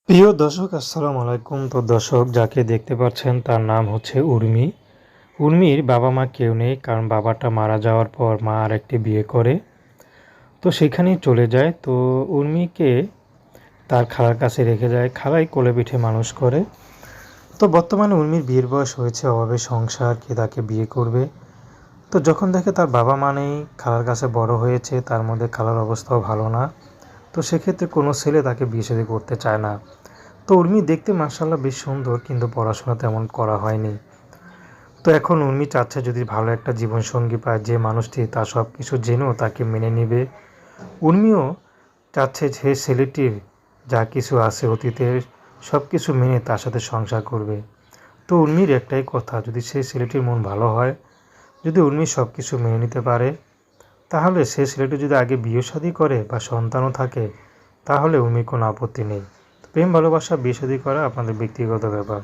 প্রিয় দর্শক, আসসালামু আলাইকুম। তো দর্শক, যাকে দেখতে পাচ্ছেন তার নাম হচ্ছে উর্মি। উর্মির বাবা মা কেউ নেই, কারণ বাবাটা মারা যাওয়ার পর মা আরেকটি বিয়ে করে, তো সেখানেই চলে যায়। তো উর্মিকে তার খালার কাছে রেখে যায়, খালাই কোলে পিঠে মানুষ করে। তো বর্তমানে উর্মির বিয়ের বয়স হয়েছে, অভাবে সংসার, কে তাকে বিয়ে করবে। তো যখন দেখে তার বাবা মা নেই, খালার কাছে বড় হয়েছে, তার মধ্যে খালার অবস্থাও ভালো না, তো সেক্ষেত্রে কোনো ছেলে তাকে বিয়ে শাদী করতে চায় না। তো উর্মি দেখতে মার্শাল্লাহ বেশ সুন্দর, কিন্তু পড়াশোনা তেমন করা হয়নি। তো এখন উর্মি চাচ্ছে যদি ভালো একটা জীবনসঙ্গী পায়, যে মানুষটি তার সব কিছু জেনেও তাকে মেনে নেবে। উর্মিও চাচ্ছে যে ছেলেটির যা কিছু আছে অতীতের সব কিছু মেনে তার সাথে সংসার করবে। তো উর্মির একটাই কথা, যদি সেই ছেলেটির মন ভালো হয়, যদি উর্মি সব কিছু মেনে নিতে পারে, তাহলে সে ছেলেটি যদি আগে বিয়ে শাদী করে বা সন্তানও থাকে, তাহলে উর্মির কোনো আপত্তি নেই। প্রেম ভালোবাসা বিয়ে শাদী করা আপনাদের ব্যক্তিগত ব্যাপার।